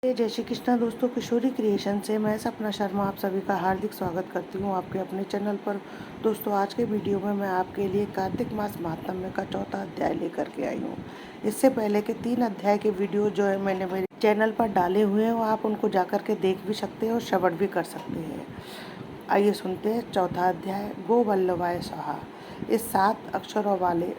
जय श्री कृष्णा दोस्तों, किशोरी क्रिएशन से मैं सपना शर्मा आप सभी का हार्दिक स्वागत करती हूँ आपके अपने चैनल पर। दोस्तों, आज के वीडियो में मैं आपके लिए कार्तिक मास महात्म्य का चौथा अध्याय लेकर के आई हूँ। इससे पहले के 3 अध्याय के वीडियो जो है मैंने मेरे चैनल पर डाले हुए हैं, वो आप उनको जाकर के देख भी सकते हैं और श्रवण भी कर सकते हैं। आइए सुनते हैं चौथा अध्याय, गो वल्लभाय स्वाहा। इस 7 अक्षरों वाले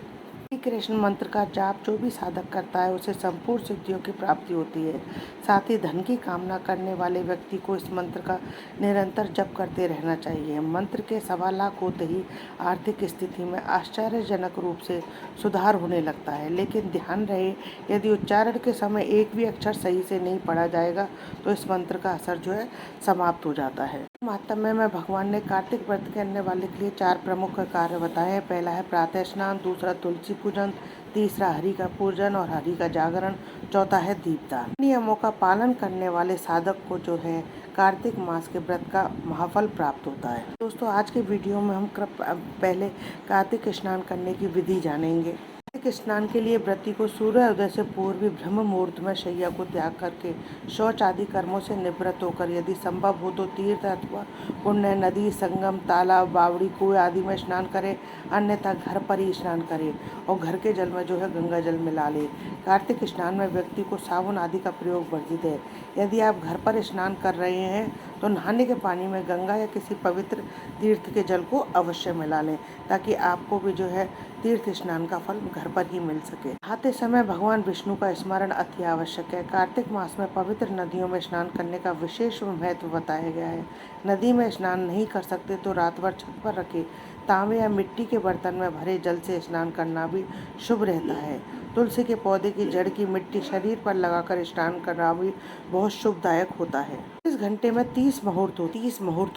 श्री कृष्ण मंत्र का जाप जो भी साधक करता है उसे संपूर्ण सिद्धियों की प्राप्ति होती है। साथ ही धन की कामना करने वाले व्यक्ति को इस मंत्र का निरंतर जप करते रहना चाहिए। मंत्र के 1.25 लाख होते ही आर्थिक स्थिति में आश्चर्यजनक रूप से सुधार होने लगता है। लेकिन ध्यान रहे, यदि उच्चारण के समय एक भी अक्षर सही से नहीं पढ़ा जाएगा तो इस मंत्र का असर जो है समाप्त हो जाता है। महात्म्य में भगवान ने कार्तिक व्रत करने वाले के लिए 4 प्रमुख कार्य बताए हैं। पहला है प्रातः स्नान, दूसरा तुलसी पूजन, तीसरा हरि का पूजन और हरि का जागरण, चौथा है दीपदान। नियमों का पालन करने वाले साधक को जो है कार्तिक मास के व्रत का महाफल प्राप्त होता है। दोस्तों, आज के वीडियो में हम पहले कार्तिक स्नान करने की विधि जानेंगे। कार्तिक स्नान के लिए व्रती को सूर्योदय से पूर्व ही ब्रह्म मुहूर्त में शैया को त्याग करके शौच आदि कर्मों से निवृत्त होकर यदि संभव हो तो तीर्थ अथवा पुण्य नदी, संगम, तालाब, बावड़ी, कुएं आदि में स्नान करे, अन्यथा घर पर ही स्नान करे और घर के जल में जो है गंगा जल मिला ले। कार्तिक स्नान में व्यक्ति को साबुन आदि का प्रयोग वर्जित है। यदि आप घर पर स्नान कर रहे हैं तो नहाने के पानी में गंगा या किसी पवित्र तीर्थ के जल को अवश्य मिला लें, ताकि आपको भी जो है तीर्थ स्नान का फल घर पर ही मिल सके। नहाते समय भगवान विष्णु का स्मरण अति आवश्यक है। कार्तिक मास में पवित्र नदियों में स्नान करने का विशेष महत्व बताया गया है। नदी में स्नान नहीं कर सकते तो रात भर छत पर रखे तांबे या मिट्टी के बर्तन में भरे जल से स्नान करना भी शुभ रहता है। तुलसी के पौधे की जड़ की मिट्टी शरीर पर लगाकर स्नान करना भी बहुत शुभदायक होता है। इस घंटे में 30 मुहूर्त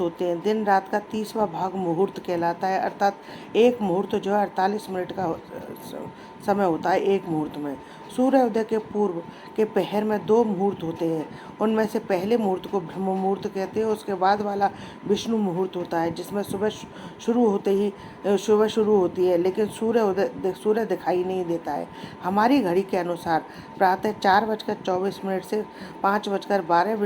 होते हैं। दिन रात का 30वां भाग मुहूर्त कहलाता है, अर्थात एक मुहूर्त जो है 48 मिनट का समय होता है। एक मुहूर्त में सूर्योदय के पूर्व के पहर में 2 मुहूर्त होते हैं। उनमें से पहले मुहूर्त को ब्रह्म मुहूर्त कहते हैं। उसके बाद वाला विष्णु मुहूर्त होता है, जिसमें सुबह शुरू होते ही सुबह शुरू होती है, लेकिन सूर्य दिखाई नहीं देता है। हमारी घड़ी के अनुसार प्रातः 4:24 से 5:12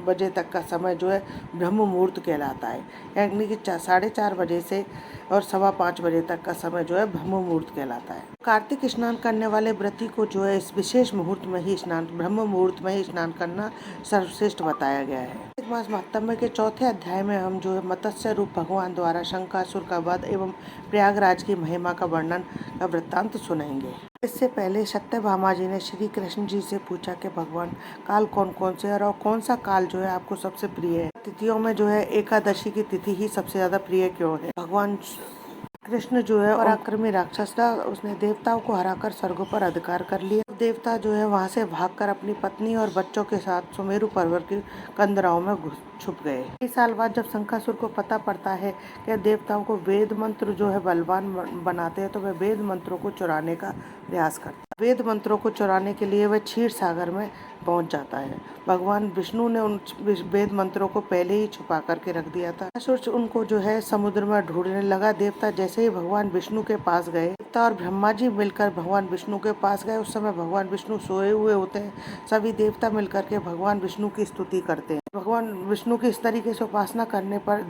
बजे तक का समय जो है ब्रह्म मुहूर्त कहलाता है, यानी कि 4:30 बजे से और 5:15 बजे तक का समय जो है ब्रह्म मुहूर्त कहलाता है। कार्तिक स्नान करने वाले व्रती को जो है इस विशेष मुहूर्त में ही ब्रह्म मुहूर्त में ही स्नान करना सर्वश्रेष्ठ बताया गया है। कार्तिक मास महात्म्य के चौथे अध्याय में हम जो है मत्स्य रूप भगवान द्वारा शंखासुर का वध एवं प्रयागराज की महिमा का वर्णन का वृत्तांत सुनेंगे। इससे पहले सत्यभामा जी ने श्री कृष्ण जी से पूछा कि भगवान, काल कौन कौन से और कौन सा काल जो है आपको सबसे प्रिय है। तिथियों में जो है एकादशी की तिथि ही सबसे ज्यादा प्रिय क्यों है। भगवान कृष्ण जो है पराक्रमी राक्षस था, उसने देवताओं को हराकर स्वर्ग पर अधिकार कर लिया। देवता जो है वहां से भागकर अपनी पत्नी और बच्चों के साथ सुमेरु पर्वत के कंदराओं में छुप गए। कई साल बाद जब शंखासुर को पता पड़ता है कि देवताओं को वेद मंत्र जो है बलवान बनाते हैं, तो वह वेद मंत्रों को चुराने का प्रयास करता है। वेद मंत्रों को चुराने के लिए वह क्षीर सागर में पहुंच जाता है। भगवान विष्णु ने उन वेद मंत्रों को पहले ही छुपा करके रख दिया था। असुर उनको जो है समुद्र में ढूंढने लगा। देवता जैसे ही भगवान विष्णु के पास गए, देवता और ब्रह्मा जी मिलकर भगवान विष्णु के पास गए। उस समय भगवान विष्णु सोए हुए होते हैं। सभी देवता मिलकर के भगवान विष्णु की स्तुति करते हैं। भगवान विष्णु की इस तरीके से उपासना करने पर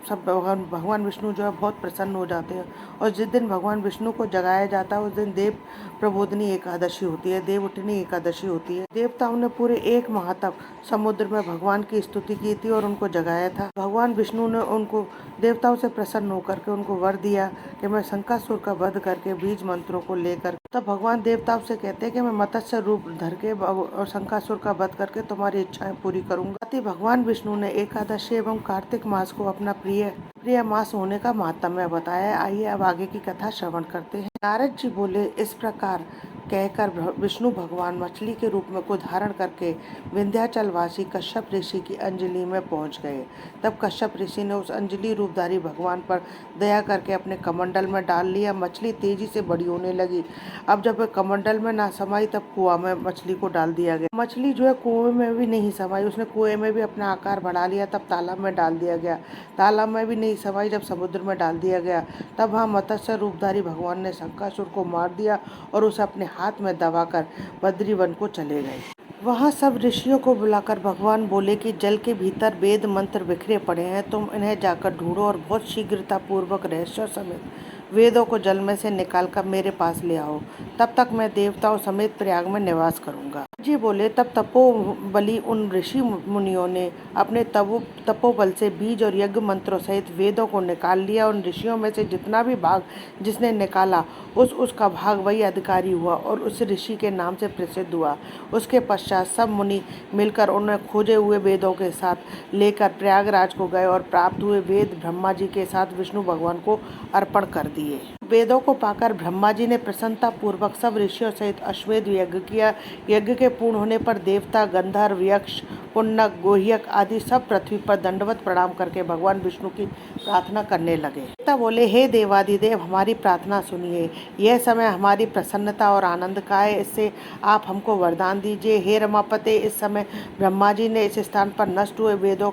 सब भगवान विष्णु जो है बहुत प्रसन्न हो जाते हैं। और जिस दिन भगवान विष्णु को जगाया जाता है उस दिन देव प्रबोधनी एकादशी होती है, देव उठनी एकादशी होती है। देवताओं ने पूरे 1 माह तक समुद्र में भगवान की स्तुति की थी और उनको जगाया था। भगवान विष्णु ने उनको देवताओं से प्रसन्न होकर के उनको वर दिया कि मैं शंखासुर का वध करके बीज मंत्रों को लेकर, तब भगवान देवताओं से कहते हैं कि मैं मत्स्य रूप धर के और शंखासुर का वध करके तुम्हारी इच्छाएं पूरी करूंगा। भगवान विष्णु ने एकादशी एवं कार्तिक मास को अपना प्रिय मास होने का महात्म्य बताया। आइए अब आगे की कथा श्रवण करते हैं। नारद जी बोले, इस प्रकार कहकर विष्णु भगवान मछली के रूप में को धारण करके विंध्याचल वासी कश्यप ऋषि की अंजलि में पहुंच गए। तब कश्यप ऋषि ने उस अंजलि रूपधारी भगवान पर दया करके अपने कमंडल में डाल लिया। मछली तेजी से बड़ी होने लगी। अब जब कमंडल में ना समाई तब कुआं में मछली को डाल दिया गया। मछली जो है कुएं में भी नहीं समाई, उसने कुएं में भी अपना आकार बढ़ा लिया। तब तालाब में डाल दिया गया। तालाब में भी नहीं समाई, जब समुद्र में डाल दिया गया तब वहाँ मत्स्य रूपधारी भगवान ने शंखासुर को मार दिया और उसे अपने हाथ में दबाकर बद्री वन को चले गए। वहाँ सब ऋषियों को बुलाकर भगवान बोले कि जल के भीतर वेद मंत्र बिखरे पड़े हैं, तुम इन्हें जाकर ढूंढो और बहुत शीघ्रतापूर्वक रहस्यों समेत वेदों को जल में से निकालकर मेरे पास ले आओ। तब तक मैं देवताओं समेत प्रयाग में निवास करूंगा। जी बोले, तब तपोबली उन ऋषि मुनियों ने अपने तपोबल से बीज और यज्ञ मंत्रों सहित वेदों को निकाल लिया। उन ऋषियों में से जितना भी भाग जिसने निकाला उसका भाग वही अधिकारी हुआ और उस ऋषि के नाम से प्रसिद्ध हुआ। उसके पश्चात सब मुनि मिलकर उन्हें खोजे हुए वेदों के साथ लेकर प्रयागराज को गए और प्राप्त हुए वेद ब्रह्मा जी के साथ विष्णु भगवान को अर्पण कर दिए। वेदों को पाकर ब्रह्मा जी ने प्रसन्नता पूर्वक सब ऋषियों सहित अश्वमेध यज्ञ किया। यज्ञ के पूर्ण होने पर देवता, गंधर्व, यक्ष, पुन्नक, गोह्यक आदि सब पृथ्वी पर दंडवत प्रणाम करके भगवान विष्णु की प्रार्थना करने लगे। देवता बोले, हे देवादिदेव, हमारी प्रार्थना सुनिए। यह समय हमारी प्रसन्नता और आनंद का है, इससे आप हमको वरदान दीजिए। हे रमापते, इस समय ब्रह्मा जी ने इस स्थान पर नष्ट हुए वेदों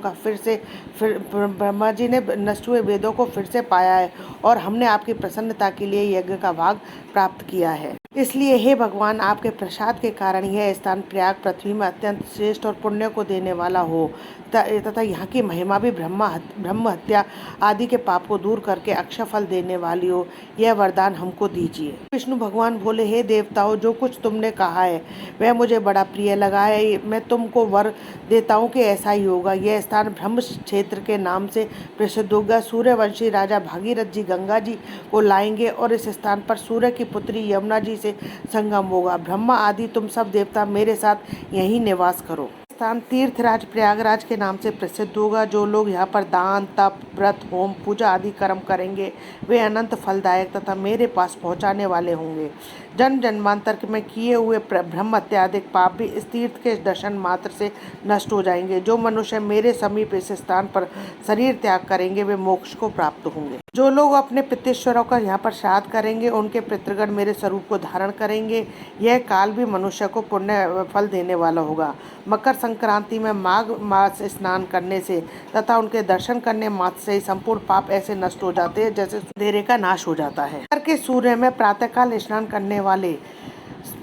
को फिर से पाया है और हमने आपकी प्रसन्नता के लिए यज्ञ का भाग प्राप्त किया है। इसलिए हे भगवान, आपके प्रसाद के कारण यह स्थान प्रयाग पृथ्वी में अत्यंत श्रेष्ठ और पुण्य को देने वाला हो तथा यहाँ की महिमा भी ब्रह्म हत्या आदि के पाप को दूर करके अक्षय फल देने वाली हो, यह वरदान हमको दीजिए। विष्णु भगवान बोले, हे देवताओं, जो कुछ तुमने कहा है वह मुझे बड़ा प्रिय लगा है। मैं तुमको वर देता हूँ कि ऐसा ही होगा। यह स्थान ब्रह्म क्षेत्र के नाम से प्रसिद्ध होगा। सूर्यवंशी राजा भागीरथ जी गंगा जी को लाएंगे और इस स्थान पर सूर्य की पुत्री यमुना जी से संगम होगा। ब्रह्मा आदि तुम सब देवता मेरे साथ यहीं निवास करो। स्थान तीर्थराज प्रयागराज के नाम से प्रसिद्ध होगा। जो लोग यहाँ पर दान, तप, व्रत, होम, पूजा आदि कर्म करेंगे वे अनंत फलदायक तथा मेरे पास पहुँचाने वाले होंगे। जन्म जन्मांतर में किए हुए ब्रह्म हत्यादिक पाप भी इस तीर्थ के दर्शन मात्र से नष्ट हो जाएंगे। जो मनुष्य मेरे समीप इस स्थान पर शरीर त्याग करेंगे वे मोक्ष को प्राप्त होंगे। जो लोग अपने पितृश्वरों का यहाँ पर श्राद्ध करेंगे उनके पितृगण मेरे स्वरूप को धारण करेंगे। यह काल भी मनुष्य को पुण्य फल देने वाला होगा। मकर संक्रांति में माघ मास स्नान करने से तथा उनके दर्शन करने मात्र से ही संपूर्ण पाप ऐसे नष्ट हो जाते हैं जैसे अंधेरे का नाश हो जाता है। मकर के सूर्य में प्रातःकाल स्नान करने वाले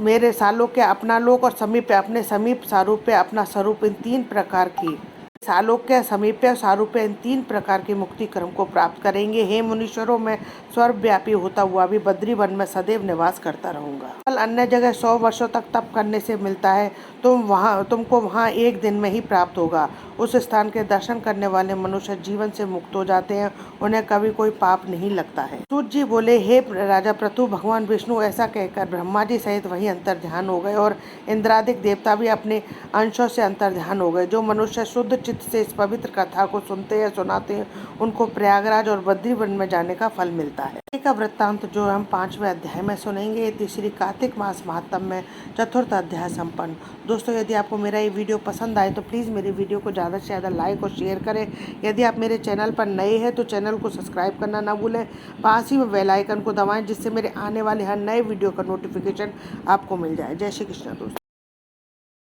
मेरे सालों के अपना लोक और समीप अपने समीप सारूप्य अपना स्वरूप इन तीन प्रकार की सालोक्य, समीप्य, सारूप्य इन तीन प्रकार के मुक्ति क्रम को प्राप्त करेंगे। हे मुनीश्वरों, मैं सर्वव्यापी होता हुआ भी बद्री वन में सदैव निवास करता रहूंगा। फल अन्य जगह 100 वर्षों तक तप करने से मिलता है, तुमको वहाँ एक दिन में ही प्राप्त होगा। उस स्थान के दर्शन करने वाले मनुष्य जीवन से मुक्त हो जाते हैं, उन्हें कभी कोई पाप नहीं लगता है। सूत जी बोले, हे राजा पृथु, भगवान विष्णु ऐसा कहकर ब्रह्मा जी सहित वही अंतर ध्यान हो गए और इंद्रादिक देवता भी अपने अंशों से अंतर ध्यान हो गए। जो मनुष्य शुद्ध चित्त से इस पवित्र कथा को सुनते हैं, सुनाते हैं, उनको प्रयागराज और बद्रीवन में जाने का फल मिलता है। का वृत्तांत जो हम 5वें अध्याय में सुनेंगे। तीसरी कार्तिक मास महात्म में चतुर्थ अध्याय संपन्न। दोस्तों, यदि आपको मेरा ये वीडियो पसंद आए तो प्लीज़ मेरी वीडियो को ज़्यादा से ज़्यादा लाइक और शेयर करें। यदि आप मेरे चैनल पर नए हैं तो चैनल को सब्सक्राइब करना ना भूलें। पास ही में बेल आइकन को दबाएं जिससे मेरे आने वाले हर नए वीडियो का नोटिफिकेशन आपको मिल जाए। जय श्री कृष्ण दोस्तों।